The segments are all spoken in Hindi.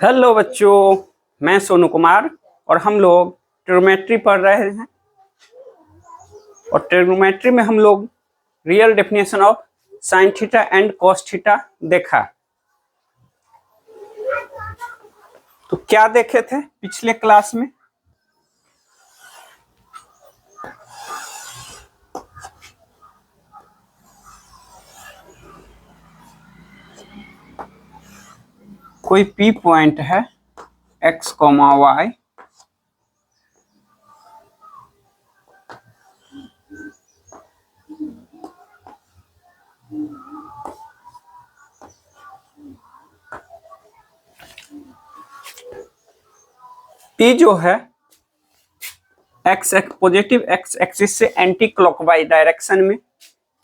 हेलो बच्चों, मैं सोनू कुमार और हम लोग ट्रिग्नोमेट्री पढ़ रहे हैं। और ट्रिग्नोमेट्री में हम लोग real definition of sine theta and cos theta देखा। तो क्या देखे थे पिछले क्लास में? कोई पी पॉइंट है x, y, P जो है x पॉजिटिव x एक्सिस से एंटी क्लॉकवाइज डायरेक्शन में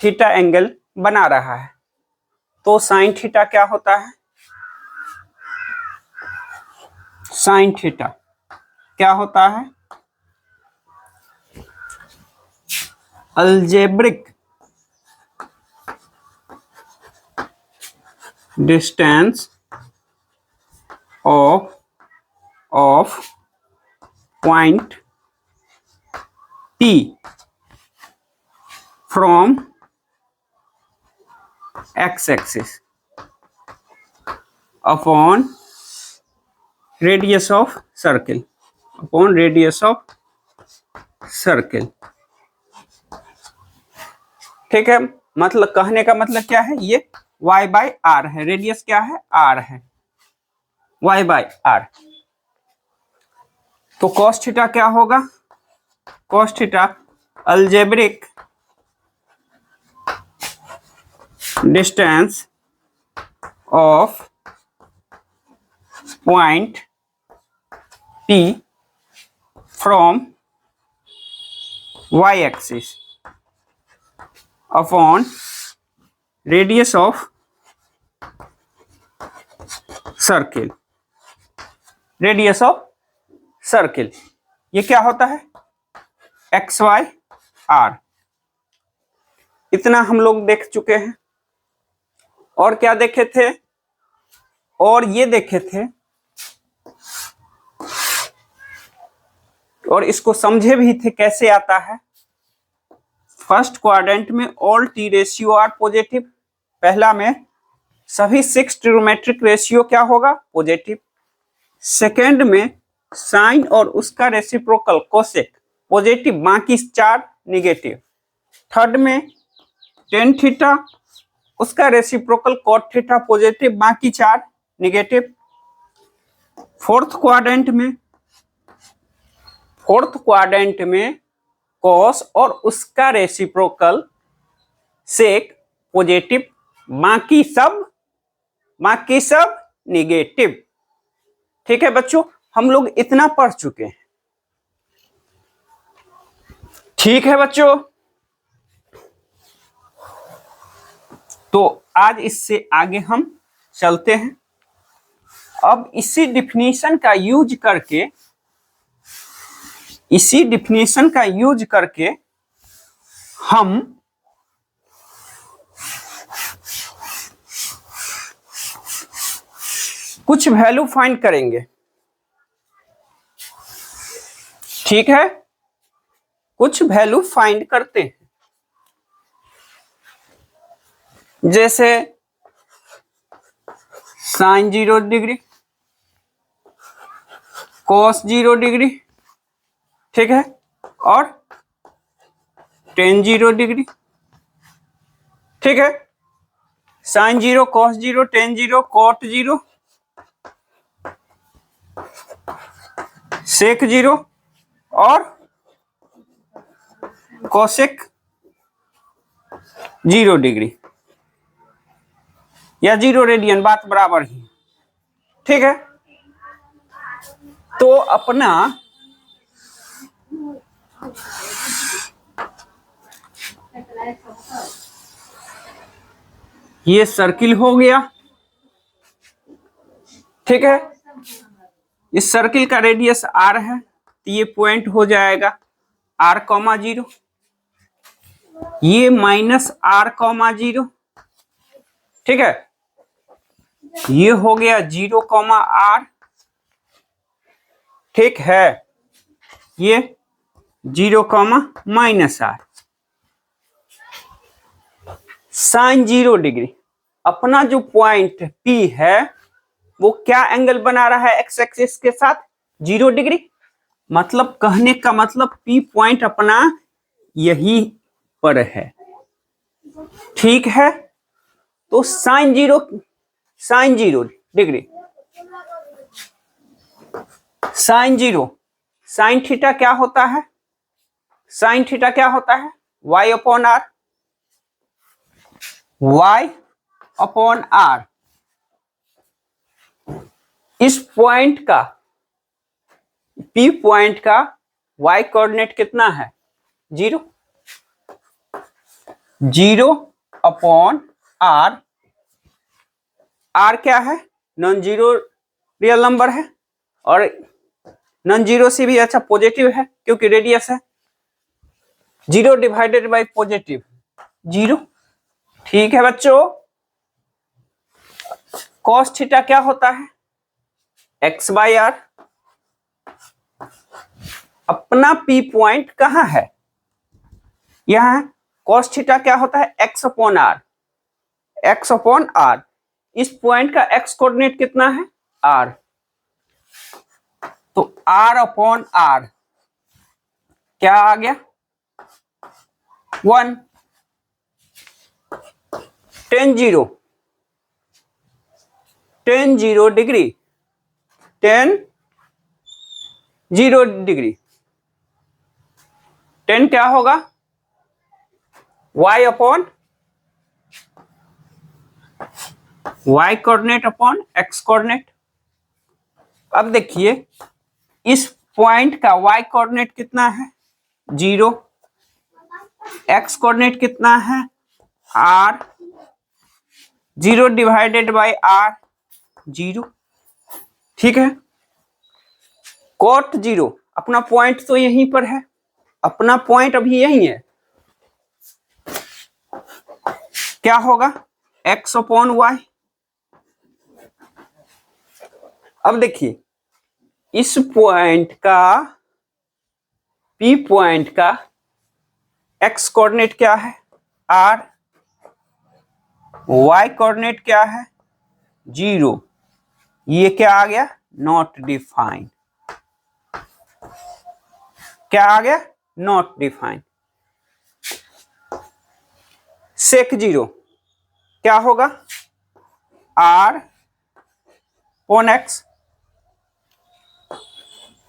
थीटा एंगल बना रहा है। तो साइन थीटा क्या होता है? साइन थीटा क्या होता है? Algebraic distance of point P from x axis upon radius of circle ठीक है। मतलब कहने का मतलब क्या है, ये y बाई आर है, रेडियस क्या है? r है, y बाई आर। तो cos थीटा क्या होगा? cos theta algebraic distance of point P from y axis upon radius of circle. ये क्या होता है? X Y R. इतना हम लोग देख चुके हैं। और क्या देखे थे? और ये देखे थे, और इसको समझे भी थे कैसे आता है। फर्स्ट क्वाड्रेंट में all T ratio are positive. पहला में सभी 6 ट्रिग्नोमेट्रिक रेशियो क्या होगा? पॉजिटिव। सेकेंड में साइन और उसका रेसिप्रोकल कोसेक पॉजिटिव, बाकी 4 निगेटिव। थर्ड में टेन थीटा, उसका रेसिप्रोकल कॉट थीटा पॉजिटिव, बाकी 4 निगेटिव। फोर्थ क्वाड्रेंट में कॉस और उसका रेसिप्रोकल सेक पॉजिटिव, बाकी सब निगेटिव। ठीक है बच्चों, हम लोग इतना पढ़ चुके हैं। ठीक है बच्चों, तो आज इससे आगे हम चलते हैं। अब इसी डिफिनीशन का यूज करके हम कुछ वैल्यू फाइंड करेंगे। ठीक है, कुछ वैल्यू फाइंड करते हैं। जैसे साइन 0 डिग्री, कॉस 0 डिग्री, ठीक है, और टेन 0 डिग्री। ठीक है, साइन 0, कॉस 0, टेन 0, कॉट 0, सेक 0 और कोसेक 0 डिग्री या 0 रेडियन, बात बराबर ही। ठीक है, तो अपना ये सर्किल हो गया। ठीक है, इस सर्किल का रेडियस r है, तो ये पॉइंट हो जाएगा r, 0, ये माइनस r, 0। ठीक है, ये हो गया 0, r, ठीक है, ये 0, -r sin 0 डिग्री। अपना जो पॉइंट P है वो क्या एंगल बना रहा है एक्स एक्सिस के साथ? 0 डिग्री। मतलब कहने का मतलब P पॉइंट अपना यही पर है। ठीक है, तो sin 0 degree, sin 0 sin theta क्या होता है? sin थीटा क्या होता है? y/r, y/r। इस पॉइंट का P पॉइंट का y कोऑर्डिनेट कितना है? 0। 0/r। r क्या है? नॉन जीरो रियल नंबर है, और नॉन जीरो से भी अच्छा पॉजिटिव है क्योंकि रेडियस है। 0 डिवाइडेड बाई पॉजिटिव 0। ठीक है बच्चों, cos थीटा क्या होता है? x/r। अपना P पॉइंट कहां है? यहां है। cos थीटा क्या होता है? x/r। x/r। इस पॉइंट का x कोऑर्डिनेट कितना है? r। तो r/r क्या आ गया? 1। tan 0 degree, tan 0 degree, tan क्या होगा? y coordinate upon x coordinate. अब देखिए इस पॉइंट का y कोऑर्डिनेट कितना है? 0। x कोऑर्डिनेट कितना है? r। 0 divided by r 0। ठीक है, cot 0 अपना पॉइंट तो यहीं पर है, अपना पॉइंट अभी यही है। क्या होगा? x/y। अब देखिए इस पॉइंट का P पॉइंट का x कोऑर्डिनेट क्या है? r। y कोऑर्डिनेट क्या है? 0। ये क्या आ गया? Not defined. क्या आ गया? Not defined. sec 0 क्या होगा? r/x।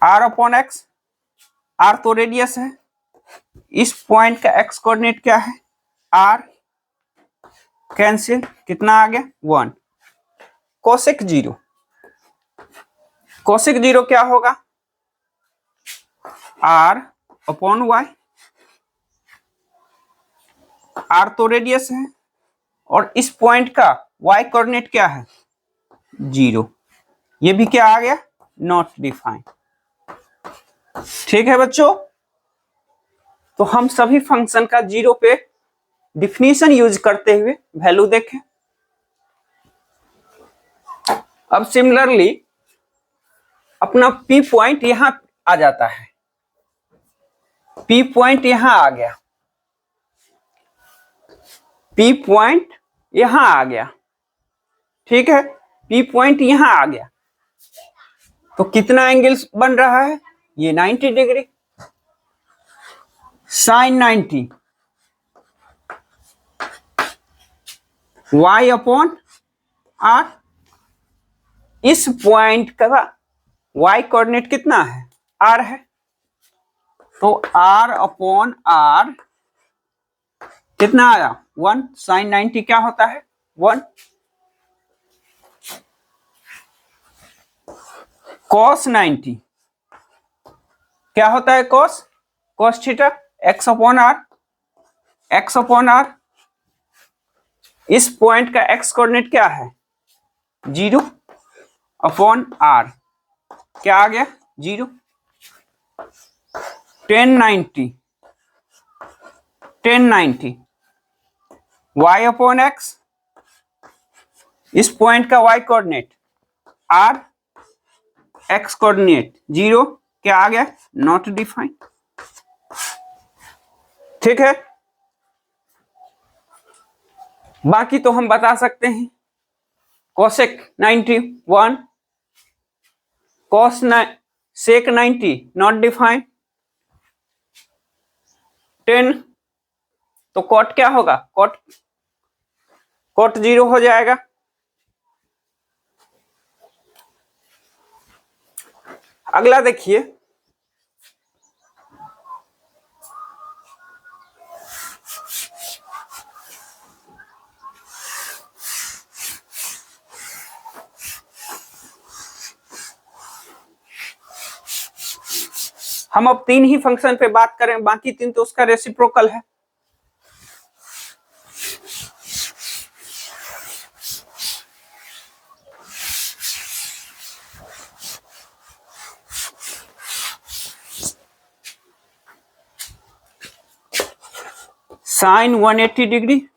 r/x, r तो रेडियस है। इस पॉइंट का x कोऑर्डिनेट क्या है? r। कैंसिल, कितना आ गया? 1। cosec 0 क्या होगा? r/y। r तो रेडियस है, और इस पॉइंट का y कोऑर्डिनेट क्या है? 0। ये भी क्या आ गया? Not defined. ठीक है बच्चों, तो हम सभी फंक्शन का 0 पे डिफिनीशन यूज करते हुए वैल्यू देखें। अब सिमिलरली अपना P पॉइंट यहां आ जाता है। P पॉइंट यहां आ गया, P पॉइंट यहां आ गया। ठीक है, P पॉइंट यहां आ गया तो कितना एंगल बन रहा है? ये 90 डिग्री, sin 90 y/r। इस पॉइंट का y कोऑर्डिनेट कितना है? r है, तो r/r कितना आया? 1। sin 90 क्या होता है? 1। cos 90 क्या होता है? cos theta x/r। इस पॉइंट का x कोऑर्डिनेट क्या है? 0/r। क्या आ गया? 0। tan 90 y/x। इस पॉइंट का y coordinate r। X coordinate 0 क्या आ गया, नॉट डिफाइन। ठीक है, बाकी तो हम बता सकते हैं। Cosec 91, sec 90 not define. 10 तो कॉट क्या होगा, कॉट 0 हो जाएगा। अगला देखिए, हम अब 3 ही फंक्शन पे बात करें, बाकी 3 तो उसका रेसिप्रोकल है। Sine 180 degree,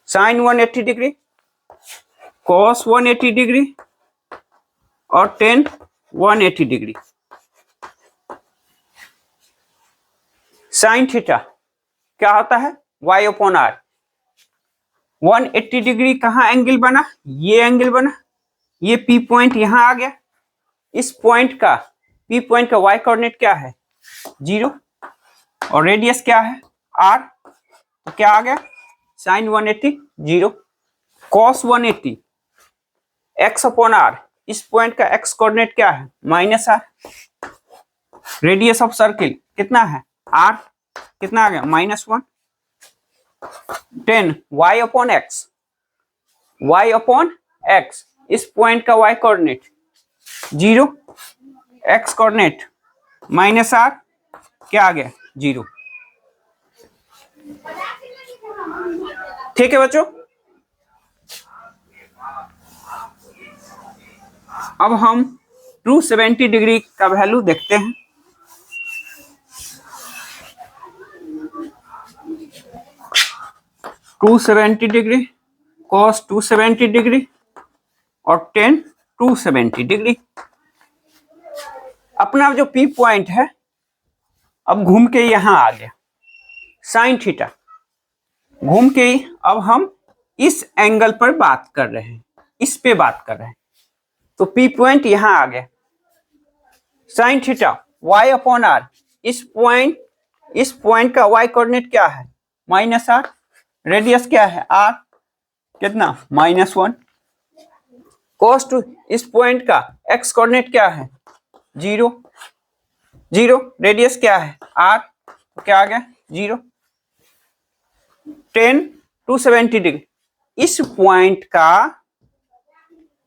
sine 180 degree, cos 180 degree और टेन 180 डिग्री। साइन थीटा क्या होता है, y/r। 180 डिग्री कहाँ एंगल बना, ये एंगल बना, ये P पॉइंट यहां आ गया। इस पॉइंट का P पॉइंट का y कोऑर्डिनेट क्या है, 0, और रेडियस क्या है r, तो क्या आ गया, साइन 180 0, कॉस 180 x/r। इस पॉइंट का x कोऑर्डिनेट क्या है, -r। रेडियस ऑफ सर्किल कितना है, r, कितना आ गया, -1। 10 y/x, y/x। इस पॉइंट का y coordinate 0, x coordinate -r, क्या आ गया, 0। ठीक है बच्चों, अब हम 270 डिग्री का वैल्यू देखते हैं। (270 डिग्री, cos 270 डिग्री और tan 270 डिग्री। अपना जो P पॉइंट है अब घूम के यहां आ गया, साइन थीटा घूम के अब हम इस एंगल पर बात कर रहे हैं, इस पे बात कर रहे हैं, तो P पॉइंट यहां आ गया। साइन थीटा y/r, इस पॉइंट का y कोऑर्डिनेट क्या है, -r। रेडियस क्या है r, कितना, -1। cos 2, इस पॉइंट का x कोऑर्डिनेट क्या है, 0, रेडियस क्या है r, तो क्या आ गया, 0। tan 270 डिग्री, इस पॉइंट का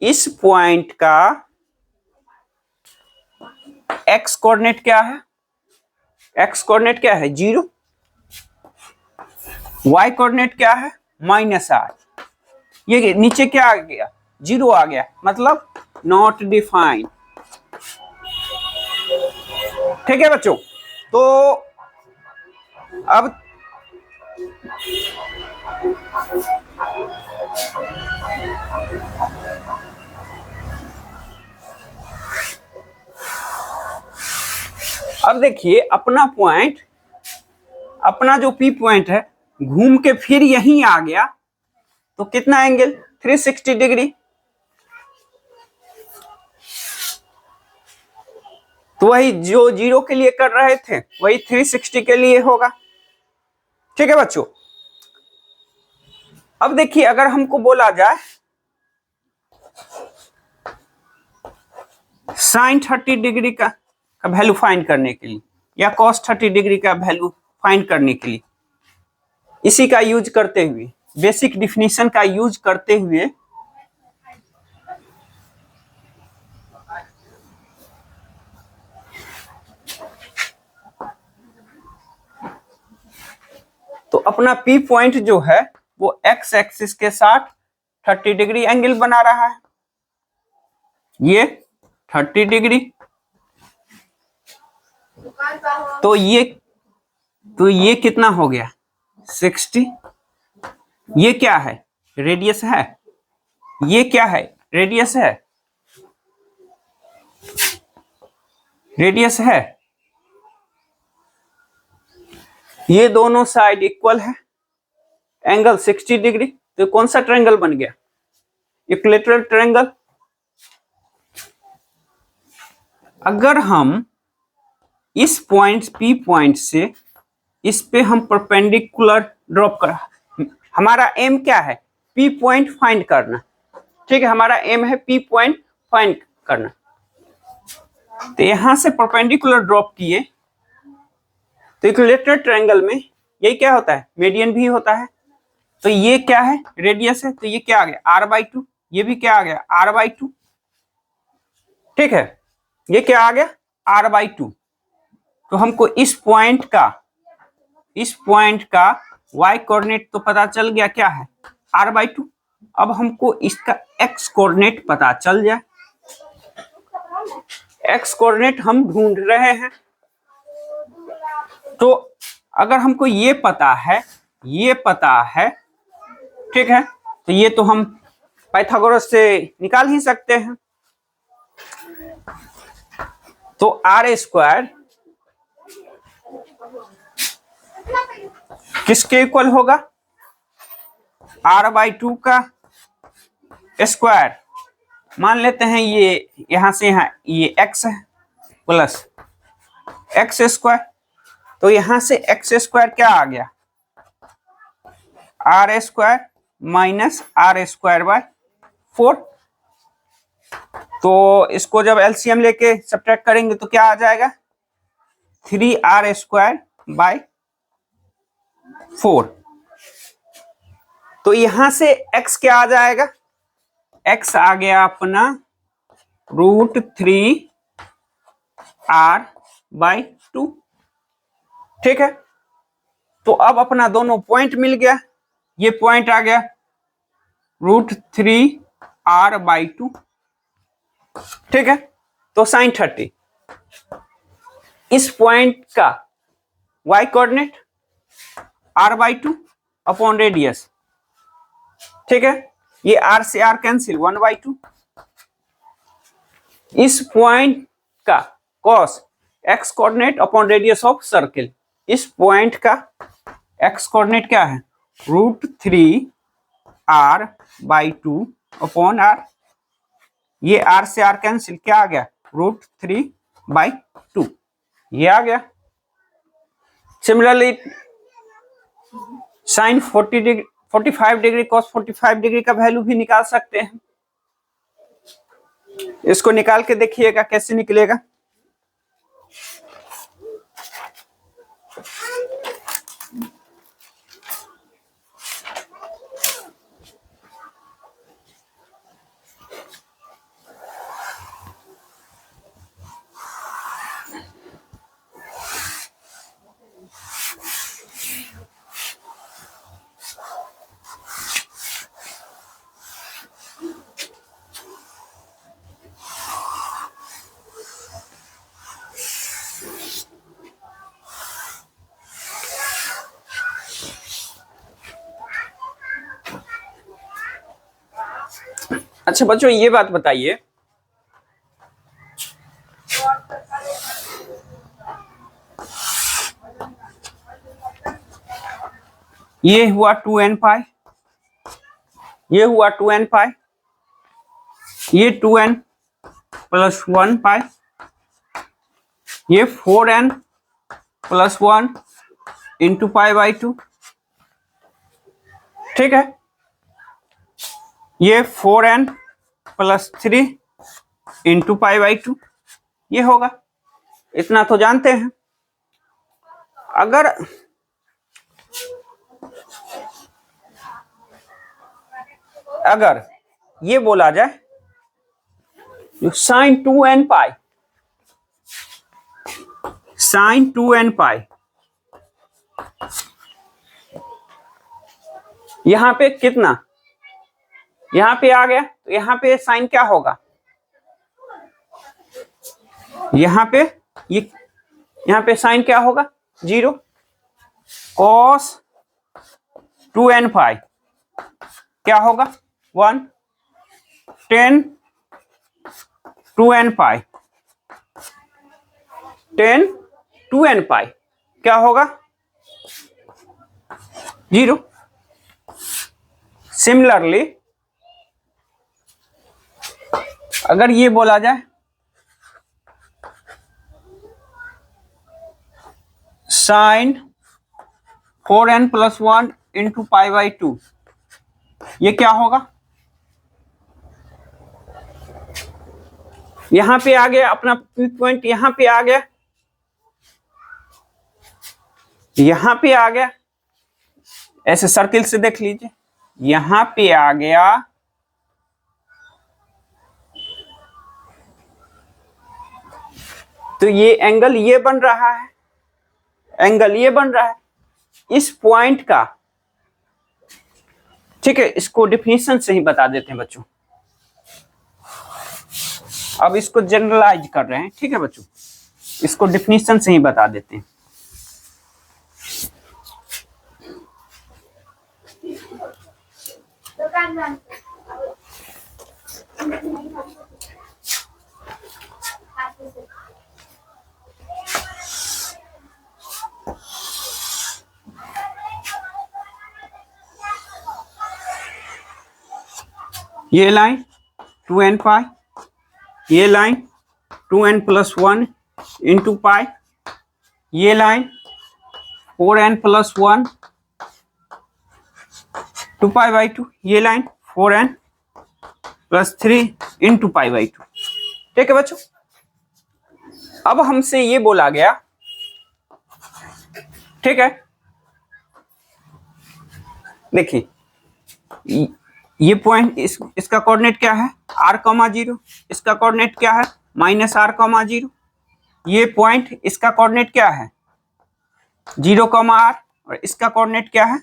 x कोऑर्डिनेट क्या है, x कोऑर्डिनेट क्या है, 0। y कोऑर्डिनेट क्या है, -r। ये नीचे क्या आ गया, 0 आ गया, मतलब नॉट डिफाइन। ठीक है बच्चों, तो अब देखिए अपना पॉइंट, अपना जो P पॉइंट है घूम के फिर यहीं आ गया, तो कितना एंगल, 360 डिग्री। तो वही जो 0 के लिए कर रहे थे वही 360 के लिए होगा। ठीक है बच्चों, अब देखिए अगर हमको बोला जाए साइन 30 डिग्री का वैल्यू फाइंड करने के लिए या कॉस 30 डिग्री का वैल्यू फाइंड करने के लिए, इसी का यूज करते हुए, बेसिक डिफिनीशन का यूज करते हुए, तो अपना P पॉइंट जो है वो x एक्सिस के साथ 30 डिग्री एंगल बना रहा है, ये 30 डिग्री। तो ये कितना हो गया, 60। ये क्या है, रेडियस है, ये क्या है, रेडियस है। रेडियस है, ये दोनों साइड इक्वल है, एंगल 60 डिग्री, तो कौन सा ट्रायंगल बन गया? Equilateral triangle. अगर हम इस पॉइंट P पॉइंट से इस पे हम परपेंडिकुलर ड्रॉप कर, हमारा एम क्या है? P पॉइंट फाइंड करना, ठीक है, हमारा एम है P पॉइंट फाइंड करना। तो यहां से परपेंडिकुलर ड्रॉप किए तो इक्विलैटरल ट्रायंगल में यही क्या होता है? मीडियन भी होता है। तो ये क्या है? रेडियस है, तो ये क्या आ गया? r/2। ये भी क्या आ गया? r/2। ठीक है, ये क्या आ गया? r/2। तो हमको इस पॉइंट का y कोऑर्डिनेट तो पता चल गया, क्या है? r/2। अब हमको इसका x कोऑर्डिनेट पता चल जाए, x कोऑर्डिनेट हम ढूंढ रहे हैं। तो अगर हमको ये पता है, ठीक है, तो ये तो हम पाइथागोरस से निकाल ही सकते हैं। तो r² किसके इक्वल होगा? r/2 का स्क्वायर। मान लेते हैं ये यहां से यहां ये x है प्लस x², तो यहां से x² क्या आ गया? r² minus r²/4। तो इसको जब एलसीएम लेके सब्ट्रैक्ट करेंगे तो क्या आ जाएगा? 3r²/4। तो यहां से x क्या आ जाएगा? x आ गया अपना √3r/2। ठीक है, तो अब अपना दोनों पॉइंट मिल गया, ये पॉइंट आ गया √3r/2। ठीक है, तो sin 30 इस पॉइंट का y coordinate r/2 upon radius. ठीक है, ये r से r कैंसिल, 1/2। इस पॉइंट का cos x coordinate upon radius of circle. इस पॉइंट का x कोऑर्डिनेट क्या है? √3r/2 upon r। ये r से r कैंसिल, क्या आ गया? √3/2, ये आ गया। Similarly sin 40 degree 45 degree cos 45 degree का वैल्यू भी निकाल सकते हैं। इसको निकाल के देखिएगा कैसे निकलेगा। अच्छा बच्चों, ये बात बताइए, ये हुआ 2n पाई, ये हुआ 2n पाई, ये 2n प्लस 1 पाई, ये 4n प्लस 1 इंटू π/2। ठीक है, ये 4n प्लस 3 इंटू π/2, ये होगा। इतना तो जानते हैं। अगर ये बोला जाए sin 2n पाई, sin 2n पाई, यहां पे कितना? यहां पे आ गया, तो यहां पे साइन क्या होगा? यहां पे यहां पे साइन क्या होगा? 0। cos 2n पाई क्या होगा? 1। tan 2n पाई 10 2n पाई क्या होगा 0। सिमिलरली अगर ये बोला जाए साइन 4n+1 इंटू π/2 ये क्या होगा, यहां पे आ गया अपना पॉइंट, यहां पे आ गया, यहां पे आ गया, ऐसे सर्किल से देख लीजिए, यहां पे आ गया, तो ये एंगल ये बन रहा है, एंगल ये बन रहा है इस पॉइंट का। ठीक है, इसको डिफिनीशन से ही बता देते हैं बच्चों, अब इसको जनरलाइज कर रहे हैं। ठीक है बच्चों, इसको डिफिनीशन से ही बता देते हैं। ये लाइन 2n पाई, ये लाइन 2n+1 इंटू पाई, ये लाइन 4n+1 टू π/2, ये लाइन 4n+3 इंटू π/2। ठीक है बच्चों, अब हमसे ये बोला गया, ठीक है, देखिए ये पॉइंट इसका कोऑर्डिनेट क्या है r,0, इसका कोऑर्डिनेट क्या है -r,0। ये पॉइंट इसका कोऑर्डिनेट क्या है 0,r और इसका कोऑर्डिनेट क्या है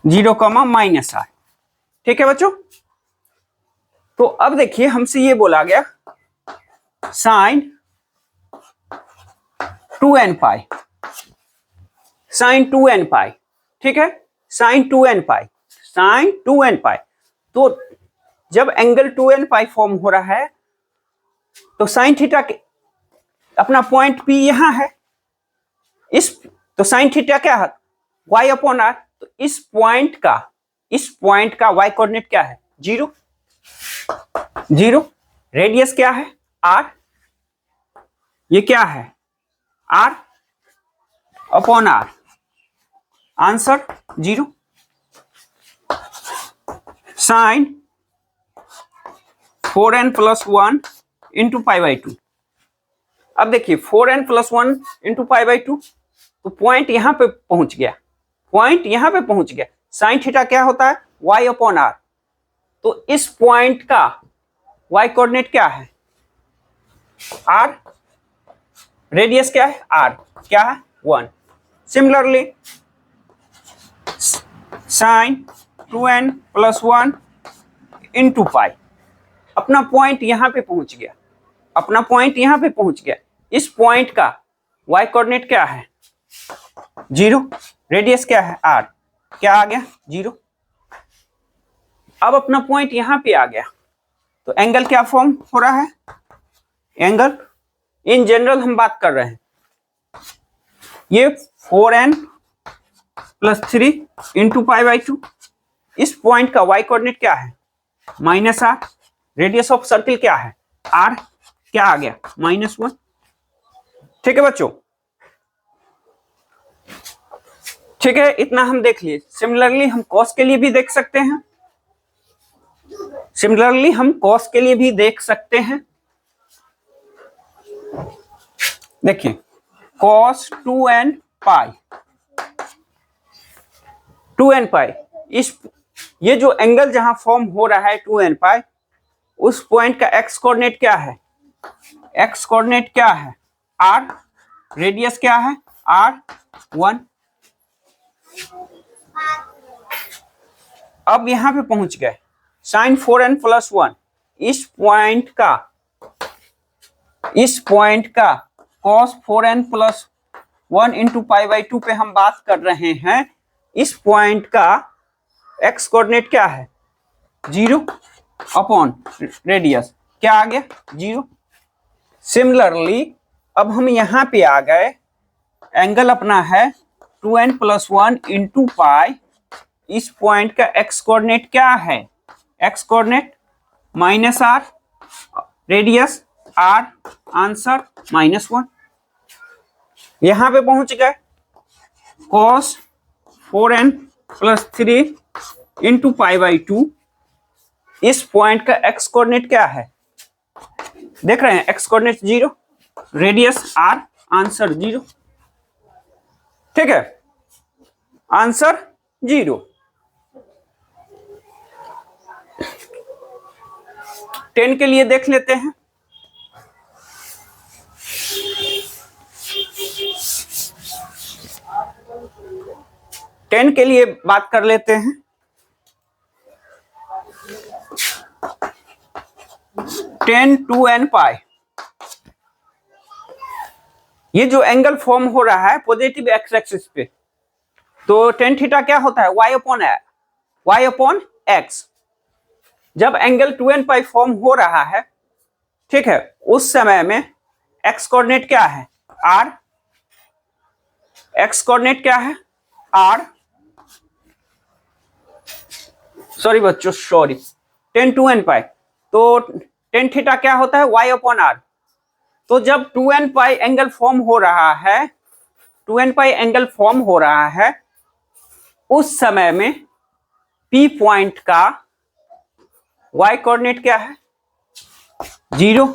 0,-r। ठीक है बच्चों, तो अब देखिए हमसे ये बोला गया साइन 2n पाई, साइन 2n पाई, ठीक है, साइन 2n पाई, साइन 2n पाई। तो जब एंगल 2n पाई फॉर्म हो रहा है तो साइन थीटा अपना पॉइंट P यहां है, इस तो साइन थीटा क्या है y/r। तो इस पॉइंट का y कोऑर्डिनेट क्या है 0, 0। रेडियस क्या है r, ये क्या है r/r, answer 0। Sign 4n+1 into π/2। अब देखिए 4n+1 इंटू π/2, तो पॉइंट यहां पे पहुंच गया, पॉइंट यहां पे पहुंच गया। साइन थीटा क्या होता है y/r। तो इस पॉइंट का y कोऑर्डिनेट क्या है r, रेडियस क्या है r, क्या है 1। Similarly sign 2n+1 into pi, अपना पॉइंट यहां पे पहुंच गया, अपना पॉइंट यहां पे पहुंच गया। इस पॉइंट का y कोऑर्डिनेट क्या है 0, रेडियस क्या है r, क्या आ गया 0। अब अपना पॉइंट यहां पे आ गया, तो एंगल क्या फॉर्म हो रहा है, एंगल इन जनरल हम बात कर रहे हैं, ये 4n+3 इंटू π/2। इस पॉइंट का y कोऑर्डिनेट क्या है -r, रेडियस ऑफ सर्किल क्या है r, क्या आ गया -1। ठीक है बच्चों, ठीक है, इतना हम देख लिए। सिमिलरली हम कॉस के लिए भी देख सकते हैं, सिमिलरली हम कॉस के लिए भी देख सकते हैं। देखिए cos 2n पाई, 2n पाई, इस ये जो एंगल जहां फॉर्म हो रहा है 2n पाई, उस पॉइंट का x कोऑर्डिनेट क्या है, x कोऑर्डिनेट क्या है r, रेडियस क्या है r1। अब यहां पे पहुंच गए साइन 4n+1, इस पॉइंट का cos 4n+1 इंटू π/2 पे हम बात कर रहे हैं। इस पॉइंट का x कोऑर्डिनेट क्या है 0 अपॉन रेडियस क्या आ गया 0। सिमिलरली अब हम यहाँ पे आ गए, एंगल अपना है 2n+1 इंटू पाई, इस पॉइंट का एक्स कोऑर्डिनेट क्या है, x coordinate -r, radius r, answer -1। यहां पे पहुंच गए, cos 4n+3 इंटू π/2, इस पॉइंट का एक्स कोऑर्डिनेट क्या है, देख रहे हैं, x coordinate 0, radius r, answer 0। ठीक है, आंसर 0। 10 के लिए देख लेते हैं। टेन के लिए बात कर लेते हैं। 10 2n पाई, ये जो एंगल फॉर्म हो रहा है पॉजिटिव एक्स एक्सिस पे, तो tan थीटा क्या होता है, y अपॉन x। जब एंगल 2n पाई फॉर्म हो रहा है, ठीक है, उस समय में x कोऑर्डिनेट क्या है, r, x कोऑर्डिनेट क्या है, r, सॉरी बच्चों, सॉरी, tan 2n पाई, तो tan थीटा क्या होता है, y अपॉन r। तो जब 2n पाई एंगल फॉर्म हो रहा है, 2n पाई एंगल फॉर्म हो रहा है, उस समय में P पॉइंट का y कोऑर्डिनेट क्या है, 0,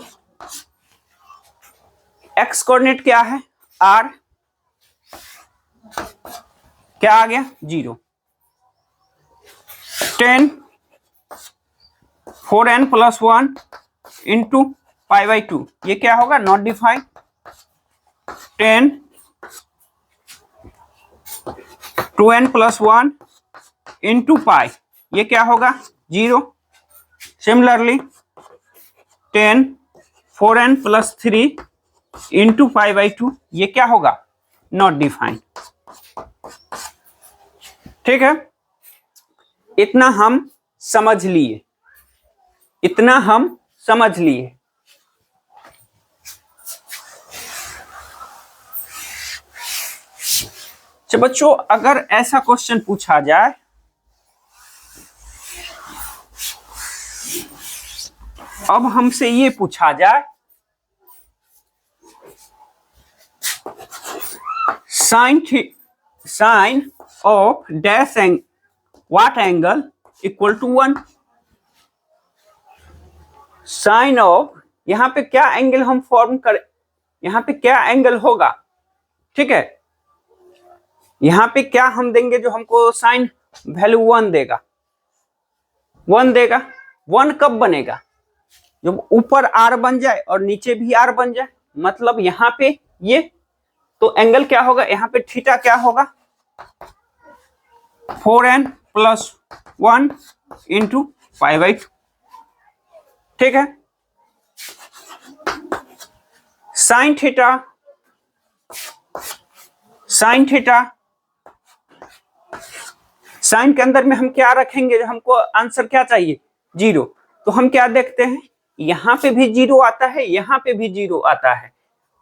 x कोऑर्डिनेट क्या है, r, क्या आ गया, 0। 10 4n+1 इंटू π/2, ये क्या होगा, not defined. 10 2n+1 into pi, ये क्या होगा, 0। सिमिलरली 10 4n+3 इंटू π/2, ये क्या होगा, नॉट डिफाइंड। ठीक है, इतना हम समझ लिए, इतना हम समझ लिए। तो बच्चों, अगर ऐसा क्वेश्चन पूछा जाए, अब हमसे ये पूछा जाए, साइन ऑफ डैश एंग what angle equal to 1। Sine of, यहां पे क्या एंगल हम फॉर्म कर, यहां पे क्या एंगल होगा, ठीक है, यहां पे क्या हम देंगे जो हमको साइन वैल्यू 1 देगा, 1 देगा। 1 कब बनेगा, जब ऊपर r बन जाए और नीचे भी r बन जाए, मतलब यहां पे ये, तो एंगल क्या होगा, यहां पे थीटा क्या होगा, 4n+1 इंटू π/2। ठीक है, sine theta, sine theta, sine के अंदर में हम क्या रखेंगे, हमको आंसर क्या चाहिए, 0। तो हम क्या देखते हैं, यहां पे भी 0 आता है, यहां पे भी 0 आता है,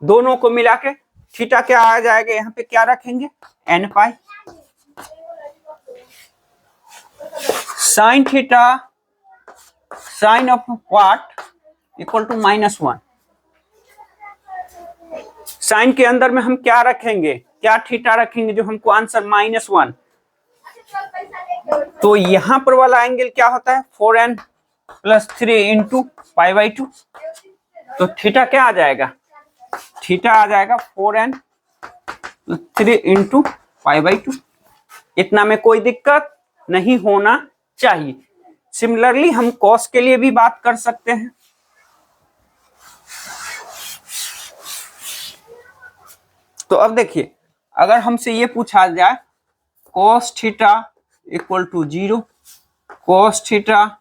दोनों को मिला के थीटा क्या आ जाएगा, यहां पे क्या रखेंगे, n pi. Sine theta, sine of what equal to -1। Sine के अंदर में हम क्या रखेंगे, क्या थीटा रखेंगे, जो हमको आंसर -1। तो यहां पर वाला एंगल क्या होता है, 4n+3 इंटू π/2। तो थीटा क्या आ जाएगा, थीटा आ जाएगा 4n+3 इंटू π/2। इतना में कोई दिक्कत नहीं होना चाहिए। सिमिलरली हम कॉस के लिए भी बात कर सकते हैं। तो अब देखिए, अगर हमसे ये पूछा जाए cos theta equal to 0, cos theta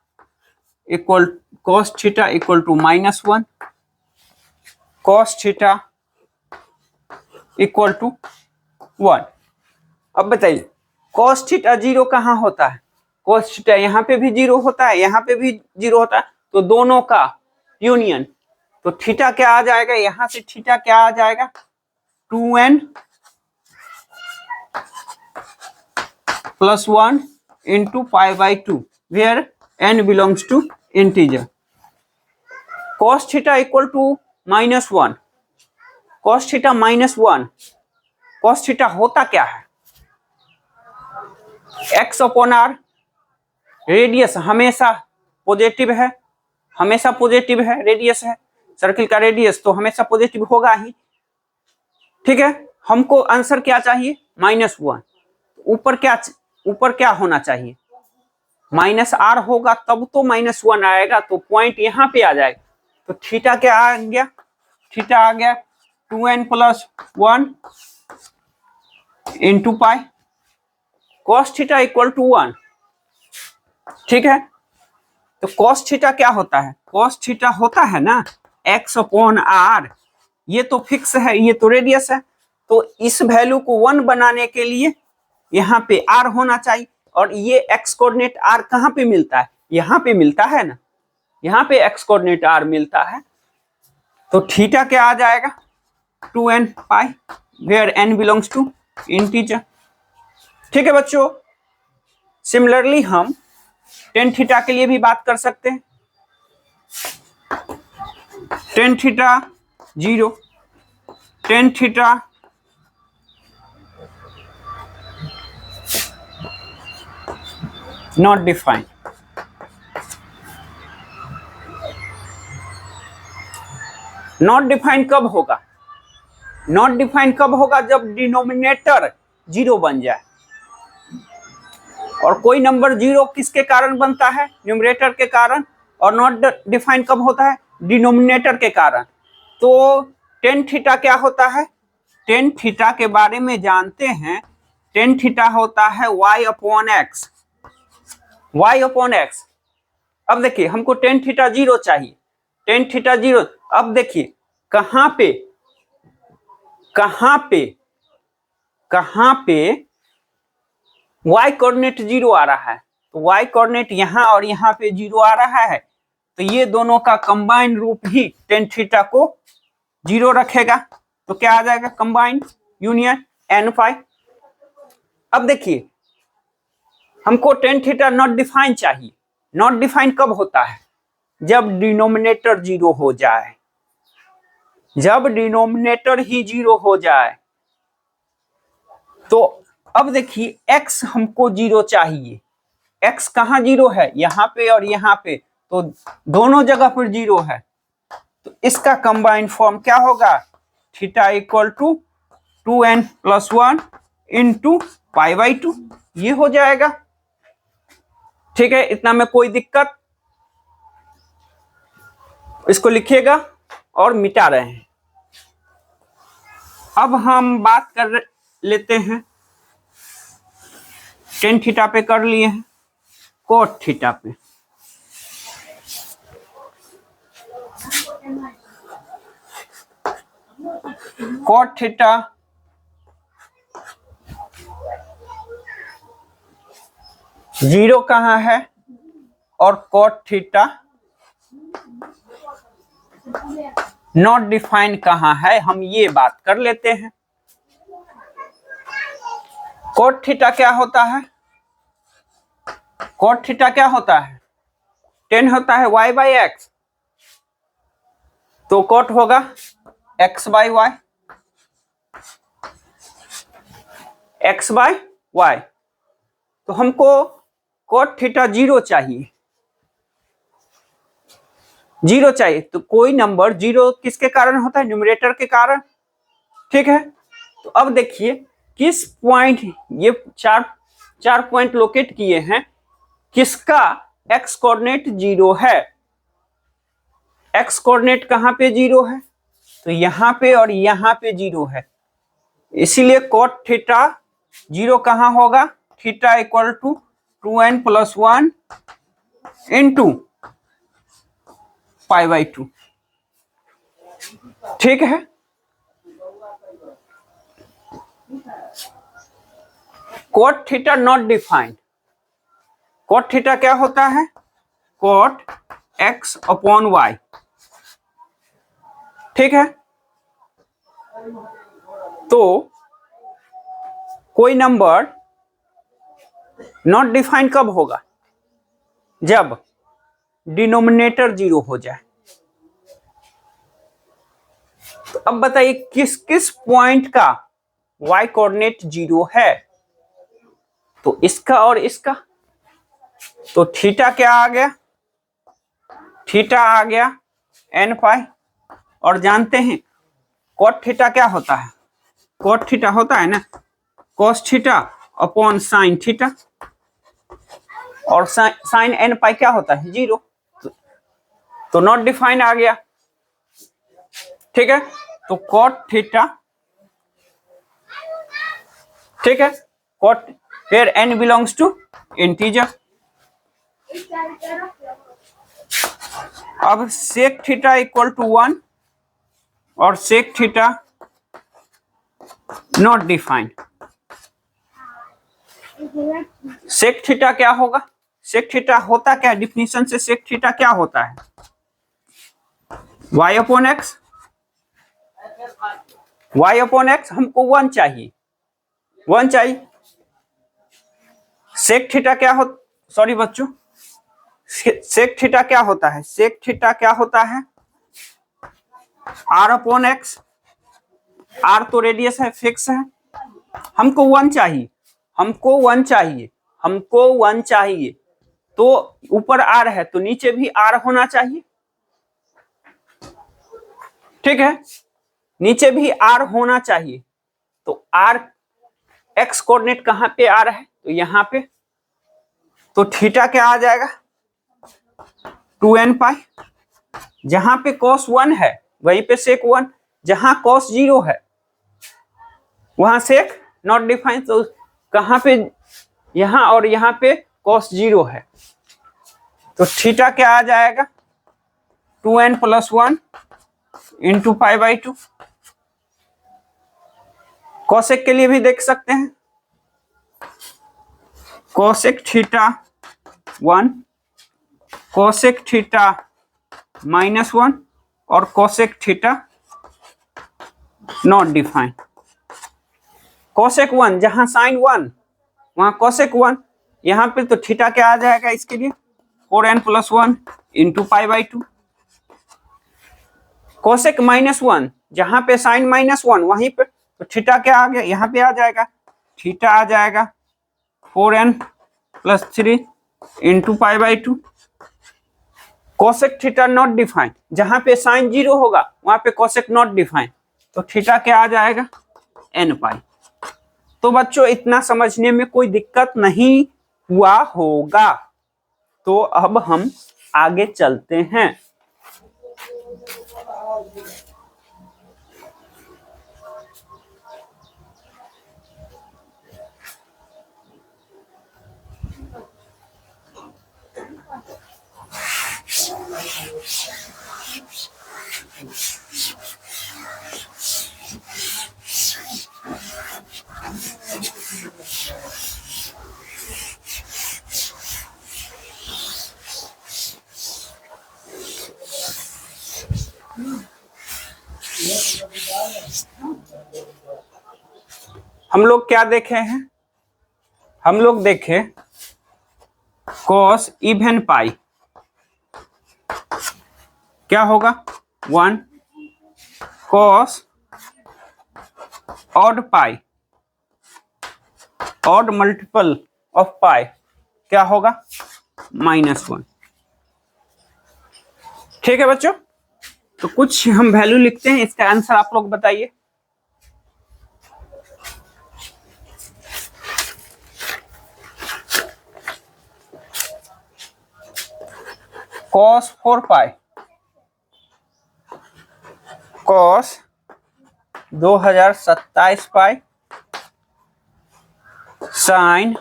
equal to -1, cos theta equal to 1। अब बताइए, cos थीटा 0 कहाँ होता है, cos थीटा यहाँ पे भी 0 होता है, यहाँ पे भी 0 होता है, तो दोनों का यूनियन तो थीटा क्या आ जाएगा, यहां से थीटा क्या आ जाएगा 2n + 1 × π/2 where n belongs to integer. cos theta equal to -1, cos theta -1, cos theta होता क्या है, x/r, रेडियस हमेशा पॉजिटिव है, हमेशा पॉजिटिव है, रेडियस है, सर्किल का रेडियस तो हमेशा पॉजिटिव होगा ही। ठीक है, हमको आंसर क्या चाहिए -1, ऊपर क्या होना चाहिए -r होगा तब तो -1 आएगा, तो पॉइंट यहाँ पे आ जाएगा। तो थीटा क्या आ गया, थीटा आ गया 2n + 1 × π, cos theta equal to 1। ठीक है, तो cos थीटा क्या होता है, cos थीटा होता है ना x/r, ये तो फिक्स है, ये तो रेडियस है, तो इस वैल्यू को 1 बनाने के लिए यहाँ पे r होना चाहिए। और ये x कोऑर्डिनेट r कहाँ पे मिलता है, यहाँ पे मिलता है ना, यहाँ पे x कोऑर्डिनेट r मिलता है। तो थीटा क्या आ जाएगा 2n π where n belongs to integer। ठीक है बच्चों, सिमिलरली हम tan थीटा के लिए भी बात कर सकते हैं। tan theta 0, tan theta not defined. Not defined कब होगा, नॉट डिफाइंड कब होगा, जब डिनोमिनेटर 0 बन जाए। और कोई नंबर 0 किसके कारण बनता है, न्यूमरेटर के कारण, और नॉट डिफाइंड कब होता है, डिनोमिनेटर के कारण। तो tan थीटा क्या होता है, tan थीटा के बारे में जानते हैं, tan थीटा होता है y/x, y/x। अब देखिए हमको tan थीटा 0 चाहिए, tan थीटा 0। अब देखिए कहां पे y कोऑर्डिनेट 0 आ रहा है, तो y कोऑर्डिनेट यहाँ और यहाँ पे 0 आ रहा है, तो ये दोनों का कंबाइंड रूप ही tan थीटा को 0 रखेगा। तो क्या आ जाएगा, कंबाइंड यूनियन n5। अब देखिए हमको tan थीटा नॉट डिफाइन चाहिए। नॉट डिफाइन कब होता है, जब डिनोमिनेटर 0 हो जाए, जब डिनोमिनेटर ही 0 हो जाए। तो अब देखिए x हमको 0 चाहिए, x कहाँ 0 है, यहाँ पे और यहाँ पे, तो दोनों जगह पर 0 है। तो इसका कंबाइंड फॉर्म क्या होगा, थीटा इक्वल टू 2n + 1 × π/2, ये हो जाएगा। ठीक है, इतना में कोई दिक्कत, इसको लिखिएगा और मिटा रहे हैं। अब हम बात कर लेते हैं, tan थीटा पे कर लिए हैं, cot थीटा पे। cot थीटा जीरो कहाँ है और cot थीटा नॉट डिफाइंड कहाँ है, हम ये बात कर लेते हैं। cot थीटा क्या होता है, cot थीटा क्या होता है, tan होता है y/x, तो cot होगा x/y, x/y। तो हमको cot थीटा 0 चाहिए, 0 चाहिए। तो कोई नंबर 0 किसके कारण होता है, न्यूमरेटर के कारण। ठीक है, तो अब देखिए किस पॉइंट, ये चार पॉइंट लोकेट किए हैं, किसका x कोऑर्डिनेट 0 है, x कोऑर्डिनेट कहाँ पे 0 है, तो यहाँ पे और यहाँ पे 0 है, इसीलिए cot थीटा 0 कहाँ होगा, थीटा इक्वल टू 2n + 1 × π/2। ठीक है, cot theta not defined. cot theta क्या होता है, cot x/y। ठीक है, तो कोई नंबर नॉट डिफाइंड कब होगा? जब डिनोमिनेटर 0 हो जाए। तो अब बताइए किस किस पॉइंट का y कोऑर्डिनेट 0 है? तो इसका और इसका। तो थीटा क्या आ गया? थीटा आ गया n पाई। और जानते हैं कॉट थीटा क्या होता है? कॉट थीटा होता है ना cos theta upon sine theta. और साइन n पाई क्या होता है? 0। तो नॉट डिफाइंड आ गया। ठीक है, तो कॉट थीटा, ठीक है, cot where n belongs to integer. अब सेक थीटा इक्वल टू 1 और sec theta not defined. Sec theta क्या होगा? सेक थीटा होता क्या? डिफिनीशन से सेक थीटा क्या होता है? y upon x. y upon x हमको 1 चाहिए, 1 चाहिए। सेक थीटा क्या हो, सॉरी बच्चों, सेक थीटा क्या होता है? सेक थीटा क्या होता है? r upon x. r तो रेडियस है, फिक्स है। हमको 1 चाहिए, हमको 1 चाहिए, हमको 1 चाहिए। तो ऊपर r है तो नीचे भी r होना चाहिए। ठीक है, नीचे भी r होना चाहिए। तो r x कोऑर्डिनेट कहां पे आ रहा है? तो यहां पे। तो थीटा क्या आ जाएगा? 2n पाई। जहां पे cos 1 है वहीं पे सेक 1, जहां cos 0 है वहां सेक नॉट डिफाइंड। तो कहां पे? यहां और यहां पे cos 0 है। तो थीटा क्या आ जाएगा? 2n plus 1 into pi by 2। Cosec के लिए भी देख सकते हैं, कॉसेक थीटा 1, कॉसेक थीटा -1 और cosec theta not defined. Cosec 1 जहां साइन 1 वहां कॉसेक 1, यहां पे तो थीटा क्या आ जाएगा इसके लिए? 4n plus 1 into pi by 2। Cosec -1 जहां पे साइन -1 वहीं पे तो थीटा क्या आ गया? यहां पे आ जाएगा, थीटा आ जाएगा 4n plus 3 into pi by 2। Cosec theta not defined, जहां पे साइन 0 होगा वहां पे कॉसेक नॉट डिफाइंड। तो थीटा क्या आ जाएगा? n पाई। तो बच्चों इतना समझने में कोई दिक्कत नहीं हुआ होगा। तो अब हम आगे चलते हैं। हम लोग क्या देखे हैं? हम लोग देखे कॉस इवन पाई क्या होगा? 1। Cos odd pi, odd multiple of pi क्या होगा? -1। ठीक है बच्चों, तो कुछ हम वैल्यू लिखते हैं, इसका आंसर आप लोग बताइए। cos 4 pi, cos 2027 pi, sine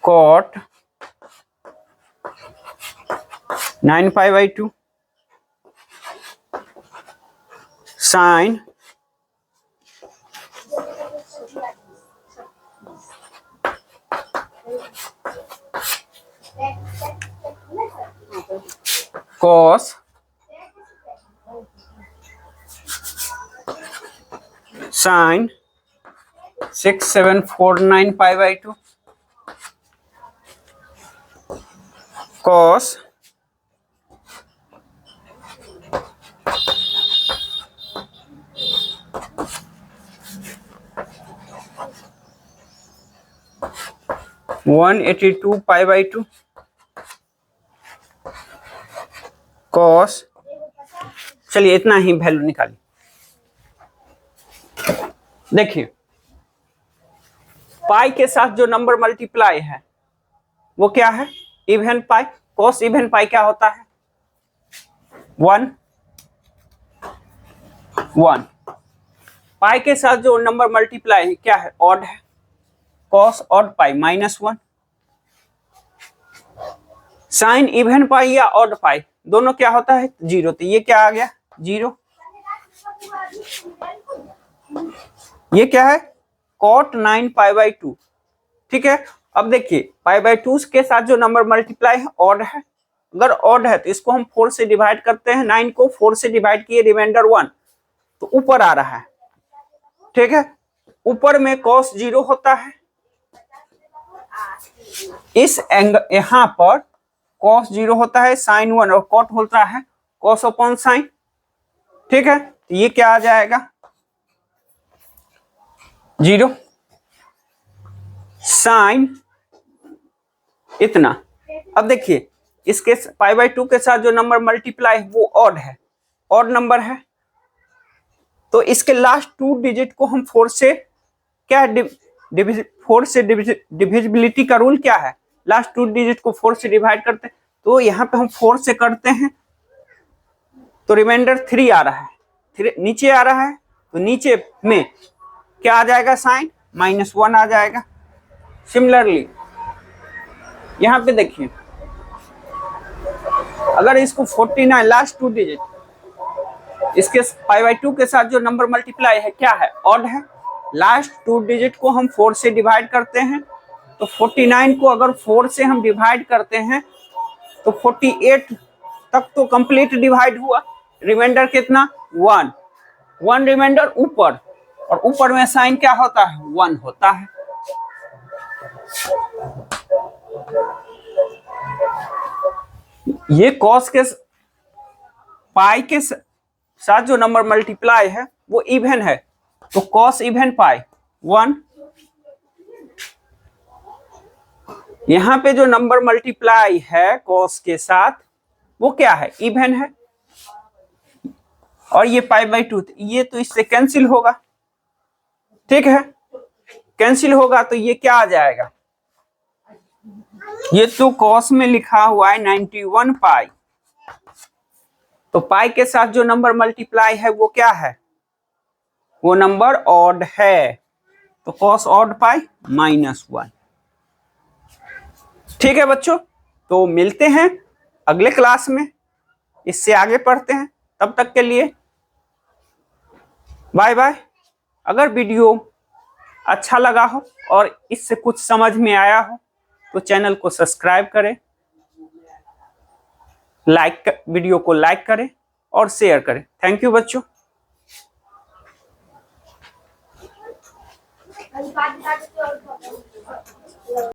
cot 9 pi by 2, sine cos sin 6749 pi by 2 cos 182 pi by 2 cos, चलिए इतना ही वैल्यू निकालिए। देखिए पाई के साथ जो नंबर मल्टीप्लाई है वो क्या है, इवन पाई। cos इवन पाई क्या होता है, 1 1। पाई के साथ जो नंबर मल्टीप्लाई है क्या है, ऑड है, cos odd pi -1। Sine even pi या ऑड पाई दोनों क्या होता है, 0। तो ये क्या आ गया, 0। ये क्या है, cot 9 पाई बाई 2। ठीक है, अब देखिए पाई बाई 2 के साथ जो नंबर मल्टीप्लाई है ऑड है। अगर ऑड है तो इसको हम 4 से डिवाइड करते हैं, 9 को 4 से डिवाइड किए, रिमाइंडर 1, तो ऊपर आ रहा है। ठीक है, ऊपर में cos 0 होता है, इस एंगल यहां पर cos 0 होता है, sin 1 और cot होता है cos अपॉन sin। ठीक है, तो ये क्या आ जाएगा, 0 sin इतना। अब देखिए इसके पाई बाई 2 के साथ जो नंबर मल्टीप्लाई है वो ऑड है, ऑड नंबर है, तो इसके लास्ट 2 डिजिट को हम 4 से क्या 4 से डिविजिबिलिटी का रूल क्या है, लास्ट 2 डिजिट को 4 से डिवाइड करते हैं। तो यहाँ पे हम 4 से करते हैं तो रिमाइंडर 3 आ रहा है, 3 नीचे आ रहा है, तो नीचे में क्या आ जाएगा, साइन -1 आ जाएगा। सिमिलरली यहाँ पे देखिए अगर इसको 49 लास्ट 2 डिजिट, इसके पाई बाई 2 के साथ जो नंबर मल्टीप्लाई है क्या है, ऑड है, लास्ट 2 डिजिट को हम 4 से डिवाइड करते हैं, तो 49 को अगर 4 से हम डिवाइड करते हैं तो 48 तक तो कंप्लीट डिवाइड हुआ, रिमाइंडर कितना, 1 रिमाइंडर ऊपर, और ऊपर में साइन क्या होता है, 1 होता है। ये cos के पाई के साथ जो नंबर मल्टीप्लाई है वो इवन है, तो cos इवन पाई 1। यहां पे जो नंबर मल्टीप्लाई है cos के साथ वो क्या है, इवन है, और ये पाई बाई 2, ये तो इससे कैंसिल होगा। ठीक है, कैंसिल होगा तो ये क्या आ जाएगा, ये तो cos में लिखा हुआ है 91 पाई, तो पाई के साथ जो नंबर मल्टीप्लाई है वो क्या है, वो नंबर ऑड है, तो cos ऑड पाई -1। ठीक है बच्चों, तो मिलते हैं अगले क्लास में, इससे आगे पढ़ते हैं, तब तक के लिए बाय बाय। अगर वीडियो अच्छा लगा हो और इससे कुछ समझ में आया हो तो चैनल को सब्सक्राइब करें, वीडियो को लाइक करें और शेयर करें। थैंक यू बच्चों।